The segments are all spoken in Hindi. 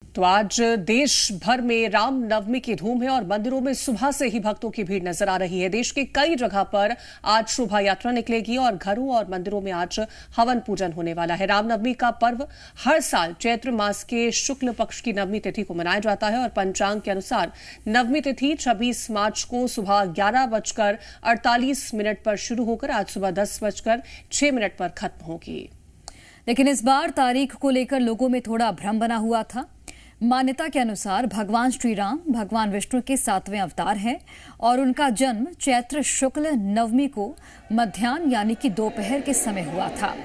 तो आज देश भर में रामनवमी की धूम है और मंदिरों में सुबह से ही भक्तों की भीड़ नजर आ रही है। देश के कई जगह पर आज शोभा यात्रा निकलेगी और घरों और मंदिरों में आज हवन पूजन होने वाला है। रामनवमी का पर्व हर साल चैत्र मास के शुक्ल पक्ष की नवमी तिथि को मनाया जाता है और पंचांग के अनुसार नवमी तिथि 26 मार्च को सुबह 11:48 पर शुरू होकर आज सुबह 10:06 पर खत्म होगी। लेकिन इस बार तारीख को लेकर लोगों में थोड़ा भ्रम बना हुआ था। मान्यता के अनुसार भगवान श्री राम भगवान विष्णु के 7वें अवतार हैं और उनका जन्म चैत्र शुक्ल नवमी को मध्याह्न यानी कि दोपहर के समय हुआ था।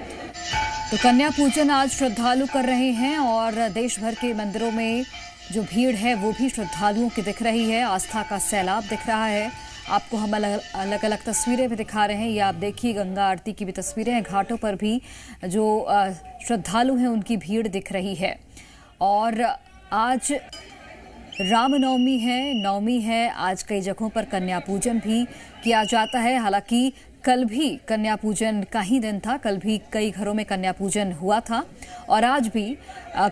तो कन्या पूजन आज श्रद्धालु कर रहे हैं और देश भर के मंदिरों में जो भीड़ है वो भी श्रद्धालुओं की दिख रही है। आस्था का सैलाब दिख रहा है। आपको हम अलग अलग तस्वीरें भी दिखा रहे हैं। ये आप देखिए, गंगा आरती की भी तस्वीरें हैं। घाटों पर भी जो श्रद्धालु हैं उनकी भीड़ दिख रही है। और आज रामनवमी है। आज कई जगहों पर कन्या पूजन भी किया जाता है। हालांकि कल भी कन्या पूजन का ही दिन था। कल भी कई घरों में कन्या पूजन हुआ था और आज भी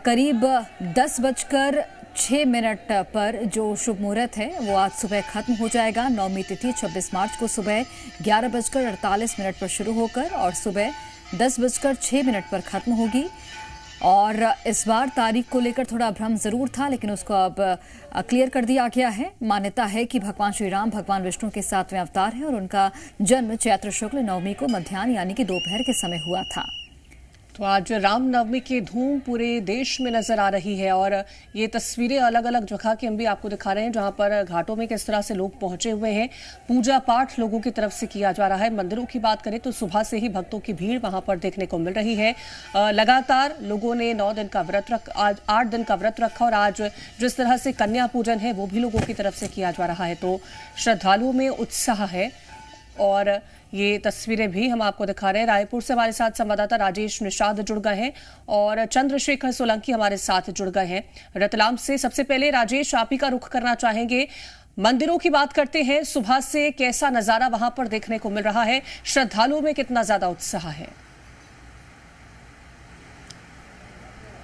करीब 10:06 पर जो शुभ मुहूर्त है वो आज सुबह खत्म हो जाएगा। नवमी तिथि 26 मार्च को सुबह 11:48 पर शुरू होकर और सुबह 10:06 पर खत्म होगी। और इस बार तारीख को लेकर थोड़ा भ्रम जरूर था, लेकिन उसको अब क्लियर कर दिया गया है। मान्यता है कि भगवान श्री राम भगवान विष्णु के 7वें अवतार हैं और उनका जन्म चैत्र शुक्ल नवमी को मध्याह्न यानी कि दोपहर के समय हुआ था। तो आज रामनवमी की धूम पूरे देश में नजर आ रही है और ये तस्वीरें अलग अलग जगह की हम भी आपको दिखा रहे हैं, जहां पर घाटों में किस तरह से लोग पहुंचे हुए हैं। पूजा पाठ लोगों की तरफ से किया जा रहा है। मंदिरों की बात करें तो सुबह से ही भक्तों की भीड़ वहां पर देखने को मिल रही है। लगातार लोगों ने 9 दिन का व्रत आज 8 दिन का व्रत रखा और आज जिस तरह से कन्या पूजन है वो भी लोगों की तरफ से किया जा रहा है। तो श्रद्धालुओं में उत्साह है और ये तस्वीरें भी हम आपको दिखा रहे हैं। रायपुर से हमारे साथ संवाददाता राजेश निषाद जुड़ गए हैं और चंद्रशेखर सोलंकी हमारे साथ जुड़ गए हैं रतलाम से। सबसे पहले राजेश, आप ही का रुख करना चाहेंगे। मंदिरों की बात करते हैं, सुबह से कैसा नजारा वहां पर देखने को मिल रहा है? श्रद्धालुओं में कितना ज्यादा उत्साह है?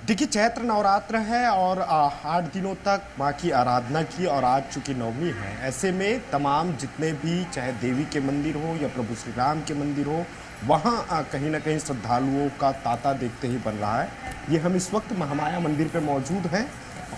देखिए, चैत्र नवरात्र है और 8 दिनों तक माँ की आराधना की और आज चूंकि नवमी है, ऐसे में तमाम जितने भी चाहे देवी के मंदिर हो या प्रभु श्री राम के मंदिर हो, वहाँ कहीं ना कहीं श्रद्धालुओं का तांता देखते ही बन रहा है। ये हम इस वक्त महामाया मंदिर पे मौजूद हैं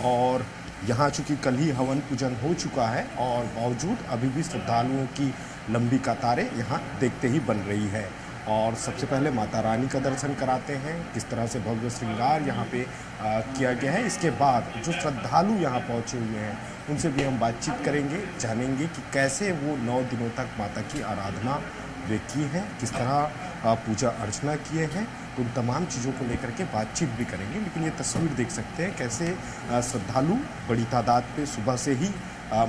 और यहाँ चूंकि कल ही हवन पूजन हो चुका है और बावजूद अभी भी श्रद्धालुओं की लंबी कतारें यहाँ देखते ही बन रही है। और सबसे पहले माता रानी का दर्शन कराते हैं, किस तरह से भव्य श्रृंगार यहाँ पे किया गया है। इसके बाद जो श्रद्धालु यहाँ पहुँचे हुए हैं उनसे भी हम बातचीत करेंगे, जानेंगे कि कैसे वो 9 दिनों तक माता की आराधना वे की है, किस तरह पूजा अर्चना किए हैं। तो उन तमाम चीज़ों को लेकर के बातचीत भी करेंगे। लेकिन ये तस्वीर देख सकते हैं कैसे श्रद्धालु बड़ी तादाद पे सुबह से ही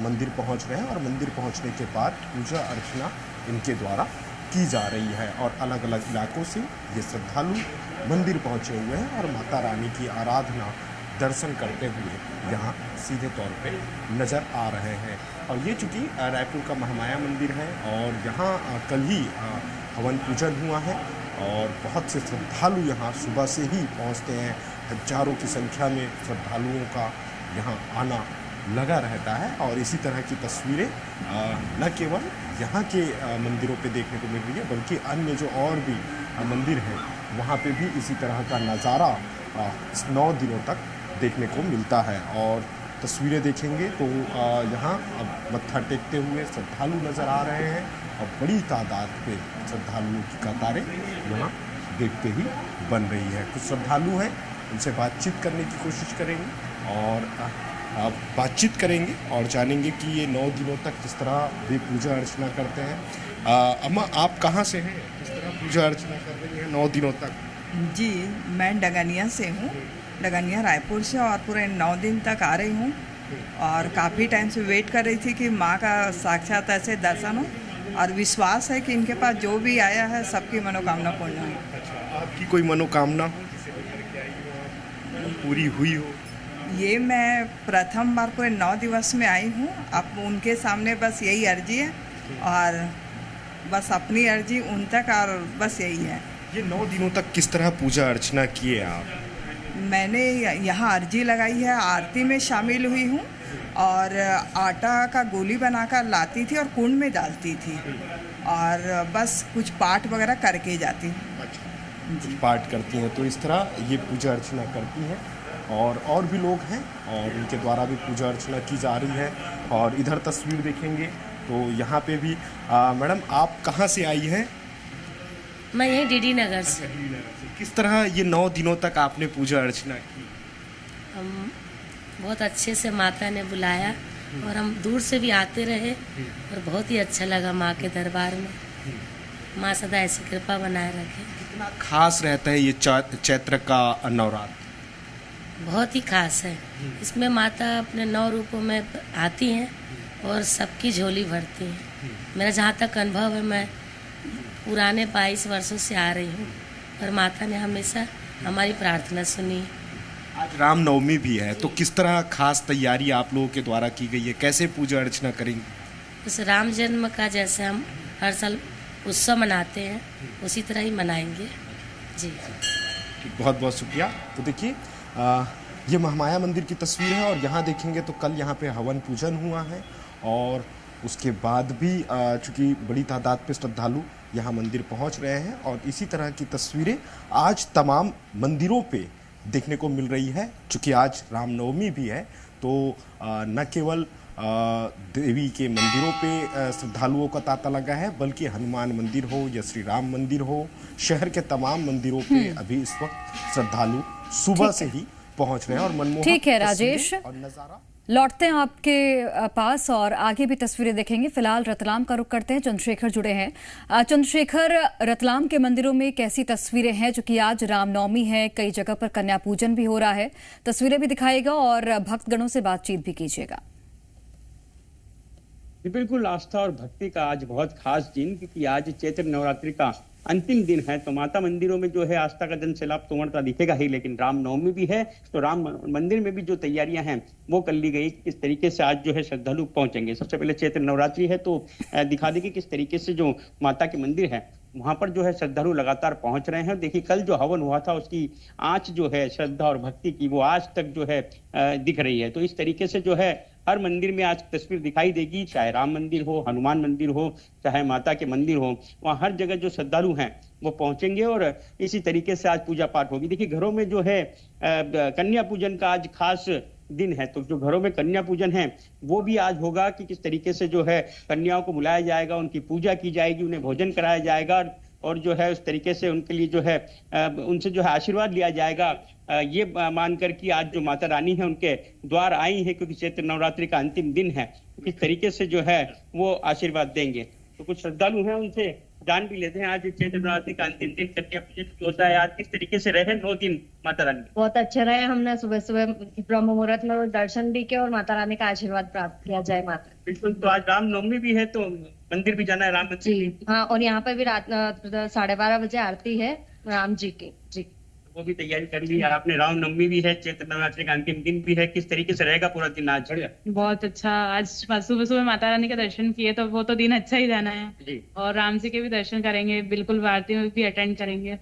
मंदिर पहुँच रहे हैं और मंदिर पहुँचने के बाद पूजा अर्चना इनके द्वारा की जा रही है और अलग अलग इलाकों से ये श्रद्धालु मंदिर पहुंचे हुए हैं और माता रानी की आराधना दर्शन करते हुए यहाँ सीधे तौर पे नज़र आ रहे हैं। और ये चूँकि रायपुर का महामाया मंदिर है और यहाँ कल ही हवन पूजन हुआ है और बहुत से श्रद्धालु यहाँ सुबह से ही पहुँचते हैं। हजारों की संख्या में श्रद्धालुओं का यहाँ आना लगा रहता है और इसी तरह की तस्वीरें न केवल यहाँ के मंदिरों पे देखने को मिल रही है बल्कि अन्य जो और भी मंदिर हैं वहाँ पे भी इसी तरह का नज़ारा 9 दिनों तक देखने को मिलता है। और तस्वीरें देखेंगे तो यहाँ अब मत्था टेकते हुए श्रद्धालु नज़र आ रहे हैं और बड़ी तादाद पे श्रद्धालुओं की कतारें यहाँ देखते ही बन रही है। कुछ श्रद्धालु हैं, उनसे बातचीत करने की कोशिश करेंगे और बातचीत करेंगे और जानेंगे कि ये 9 दिनों तक किस तरह वे पूजा अर्चना करते हैं। अम्मा, आप कहाँ से हैं? किस तरह पूजा अर्चना कर रही हैं 9 दिनों तक? जी, मैं डगनिया से हूँ, डगनिया रायपुर से, और पूरे 9 दिन तक आ रही हूँ और काफ़ी टाइम से वेट कर रही थी कि माँ का साक्षात ऐसे दर्शन हो और विश्वास है कि इनके पास जो भी आया है सबकी मनोकामना पूर्ण हो। आपकी कोई मनोकामना पूरी हुई हो? ये मैं प्रथम बार पूरे 9 दिवस में आई हूँ। अब उनके सामने बस यही अर्जी है और बस अपनी अर्जी उन तक और बस यही है। ये 9 दिनों तक किस तरह पूजा अर्चना किए आप? मैंने यहाँ अर्जी लगाई है, आरती में शामिल हुई हूँ और आटा का गोली बनाकर लाती थी और कुंड में डालती थी और बस कुछ पाठ वगैरह करके जाती हूँ। कुछ पाठ करती हैं, तो इस तरह ये पूजा अर्चना करती हैं और भी लोग हैं और उनके द्वारा भी पूजा अर्चना की जा रही है। और इधर तस्वीर देखेंगे तो यहाँ पे भी मैडम आप कहाँ से आई हैं? मैं यहीं डीडी नगर से। किस तरह ये 9 दिनों तक आपने पूजा अर्चना की? हम बहुत अच्छे से माता ने बुलाया और हम दूर से भी आते रहे और बहुत ही अच्छा लगा माँ के दरबार में। माँ सदा ऐसी कृपा बनाए रखे। कितना खास रहता है ये चैत्र का नवरात्र? बहुत ही खास है। इसमें माता अपने 9 रूपों में आती हैं और सबकी झोली भरती हैं। मेरा जहाँ तक अनुभव है, मैं पुराने 22 वर्षों से आ रही हूँ और माता ने हमेशा हमारी प्रार्थना सुनी। आज रामनवमी भी है, तो किस तरह खास तैयारी आप लोगों के द्वारा की गई है? कैसे पूजा अर्चना करेंगे? उस राम जन्म का जैसे हम हर साल उत्सव मनाते हैं उसी तरह ही मनाएंगे जी। ठीक, बहुत बहुत शुक्रिया। तो देखिए ये महामाया मंदिर की तस्वीर है और यहाँ देखेंगे तो कल यहाँ पे हवन पूजन हुआ है और उसके बाद भी चूँकि बड़ी तादाद पे श्रद्धालु यहाँ मंदिर पहुँच रहे हैं और इसी तरह की तस्वीरें आज तमाम मंदिरों पे देखने को मिल रही है। चूँकि आज रामनवमी भी है तो न केवल देवी के मंदिरों पे श्रद्धालुओं का तांता लगा है, बल्कि हनुमान मंदिर हो या श्री राम मंदिर हो, शहर के तमाम मंदिरों पे अभी इस वक्त श्रद्धालु सुबह से ही पहुंच रहे हैं और मनमोहक ठीक है राजेश, और नजारा लौटते हैं आपके पास और आगे भी तस्वीरें देखेंगे। फिलहाल रतलाम का रुख करते हैं, चंद्रशेखर जुड़े हैं। चंद्रशेखर, रतलाम के मंदिरों में कैसी तस्वीरें हैं? जो कि आज रामनवमी है, कई जगह पर कन्या पूजन भी हो रहा है, तस्वीरें भी दिखाएगा और भक्तगणों से बातचीत भी कीजिएगा। बिल्कुल, आस्था और भक्ति का आज बहुत खास दिन, क्योंकि आज चैत्र नवरात्रि का अंतिम दिन है। तो माता मंदिरों में जो है आस्था का जन सैलाब तो उमड़ता दिखेगा ही, लेकिन रामनवमी भी है तो राम मंदिर में भी जो तैयारियां हैं वो कर ली गई। किस तरीके से आज जो है श्रद्धालु पहुंचेंगे। सबसे पहले चैत्र नवरात्रि है तो दिखा देगी किस तरीके से जो माता के मंदिर है वहां पर जो है श्रद्धालु लगातार पहुंच रहे हैं। देखिए कल जो हवन हुआ था उसकी आंच जो है श्रद्धा और भक्ति की वो आज तक जो है दिख रही है। तो इस तरीके से जो है हर मंदिर में आज तस्वीर दिखाई देगी, चाहे राम मंदिर हो, हनुमान मंदिर हो, चाहे माता के मंदिर हो, वहाँ हर जगह जो श्रद्धालु हैं वो पहुंचेंगे और इसी तरीके से आज पूजा पाठ होगी। देखिए घरों में जो है कन्या पूजन का आज खास दिन है, तो जो घरों में कन्या पूजन है वो भी आज होगा कि किस तरीके से जो है कन्याओं को बुलाया जाएगा, उनकी पूजा की जाएगी, उन्हें भोजन कराया जाएगा और जो है उस तरीके से उनके लिए जो है उनसे जो है आशीर्वाद लिया जाएगा। ये मानकर कि आज जो माता रानी है उनके द्वार आई है, क्योंकि चैत्र नवरात्रि का अंतिम दिन है, किस तरीके से जो है वो आशीर्वाद देंगे। तो कुछ श्रद्धालु हैं उनसे जान भी लेते हैं आज चैत्र नवरात्रि का अंतिम दिन कन्या पूजन होता है, आज किस तरीके से रहे 9 दिन माता रानी? बहुत अच्छे रहे। हमने सुबह सुबह ब्रह्म मुहूर्त में दर्शन भी किया और माता रानी का आशीर्वाद प्राप्त किया। जय माता। बिल्कुल, तो आज रामनवमी भी है तो मंदिर भी जाना है, राम मंदिर जी हाँ, और यहाँ पर भी रात 12:30 बजे आरती है राम जी की। जी वो भी तैयारी कर ली है आपने। रामनवमी भी है, चैत्र नवरात्रि का अंतिम दिन भी है, किस तरीके से रहेगा पूरा दिन आज? बहुत अच्छा, आज सुबह सुबह माता रानी का दर्शन किए तो वो तो दिन अच्छा ही जाना है जी। और राम जी के भी दर्शन करेंगे, बिल्कुल आरती में भी अटेंड करेंगे।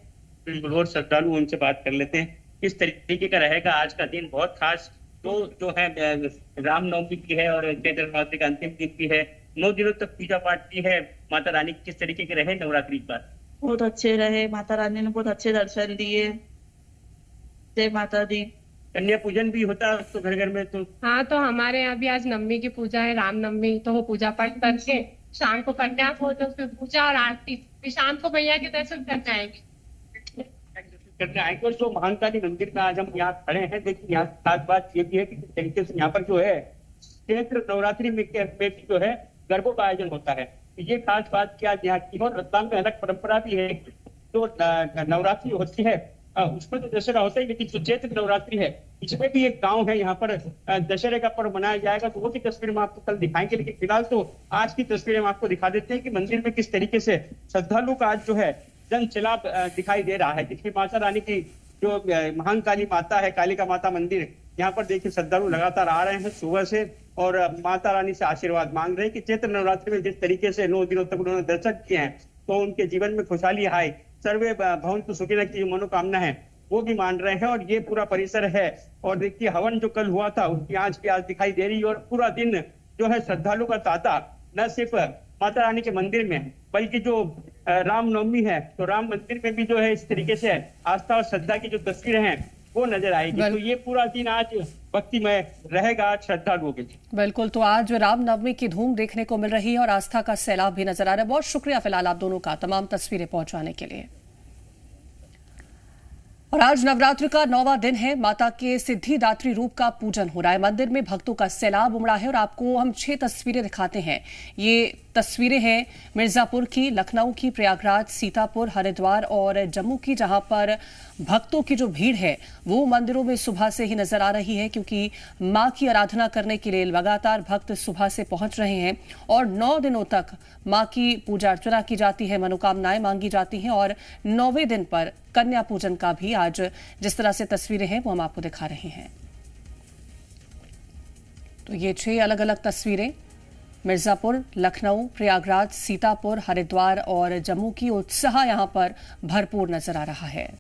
बिल्कुल, और श्रद्धालु उनसे बात कर लेते हैं किस तरीके का रहेगा आज का दिन। बहुत खास तो जो है रामनवमी की है और चैत्र नवरात्रि का अंतिम दिन भी है। 9 दिनों तक पूजा पाठ की है माता रानी, किस तरीके के रहे नवरात्रि पर? बहुत अच्छे रहे, माता रानी ने बहुत अच्छे दर्शन दिए। जय माता दी। कन्या पूजन भी होता है तो घर घर में? तो हाँ, तो हमारे यहाँ भी आज नवमी की पूजा है, रामनवमी, तो वो पूजा पाठ करके शाम को कन्या को तो फिर पूजा और आरती, फिर शाम को मैया के दर्शन करने आएंगे। जो महाकाली मंदिर में आज हम यहाँ खड़े हैं, देखिए यहाँ खास बात ये भी है कि किस तरीके से यहाँ पर जो है चैत्र नवरात्रि में जो है गरबों का आयोजन होता है। ये खास बात क्या यहाँ की और रतलाम में अलग परंपरा भी है। तो नवरात्रि होती है उसमें तो दशहरा होता है, लेकिन जो चैत्र नवरात्रि है इसमें भी एक गांव है, यहाँ पर दशहरे का पर्व मनाया जाएगा। तो वो की तस्वीर हम आपको कल दिखाएंगे, लेकिन फिलहाल तो आज की तस्वीर हम आपको दिखा देते हैं कि मंदिर में किस तरीके से श्रद्धालु का आज जो है जन सैलाब दिखाई दे रहा है। देखिए माता रानी की जो महाकाली माता है, कालिका माता मंदिर, यहाँ पर देखिए श्रद्धालु लगातार आ रहे हैं सुबह से और माता रानी से आशीर्वाद मांग रहे हैं कि चैत्र नवरात्रि में जिस तरीके से 9 दिनों तक उन्होंने दर्शन किए हैं तो उनके जीवन में खुशहाली आए, सर्वे भवन्तु सुखिनः की जो मनोकामना है वो भी मान रहे हैं। और ये पूरा परिसर है, और देखिए हवन जो कल हुआ था उसकी आंच भी आज दिखाई दे रही है। और पूरा दिन जो है श्रद्धालु का तांता न सिर्फ माता रानी के मंदिर में, बल्कि जो रामनवमी है तो राम मंदिर में भी जो है इस तरीके से आस्था और श्रद्धा की जो तस्वीरें हैं वो नजर आएगी। तो ये पूरा दिन आज भक्तिमय रहेगा श्रद्धालुओं के लिए। बिल्कुल, तो आज रामनवमी की धूम देखने को मिल रही है और आस्था का सैलाब भी नजर आ रहा है। बहुत शुक्रिया फिलहाल आप दोनों का तमाम तस्वीरें पहुंचाने के लिए। और आज नवरात्र का 9वां दिन है। माता के सिद्धिदात्री रूप का पूजन हो रहा है। मंदिर में भक्तों का सैलाब उमड़ा है और आपको हम 6 तस्वीरें दिखाते हैं। ये तस्वीरें हैं मिर्जापुर की, लखनऊ की, प्रयागराज, सीतापुर, हरिद्वार और जम्मू की, जहां पर भक्तों की जो भीड़ है वो मंदिरों में सुबह से ही नजर आ रही है, क्योंकि मां की आराधना करने के लिए लगातार भक्त सुबह से पहुंच रहे हैं। और 9 दिनों तक मां की पूजा अर्चना की जाती है, मनोकामनाएं मांगी जाती हैं। और 9वें दिन पर कन्या पूजन का भी आज जिस तरह से तस्वीरें हैं वो हम आपको दिखा रहे हैं। तो ये 6 अलग अलग तस्वीरें मिर्जापुर, लखनऊ, प्रयागराज, सीतापुर, हरिद्वार और जम्मू की। उत्साह यहां पर भरपूर नजर आ रहा है।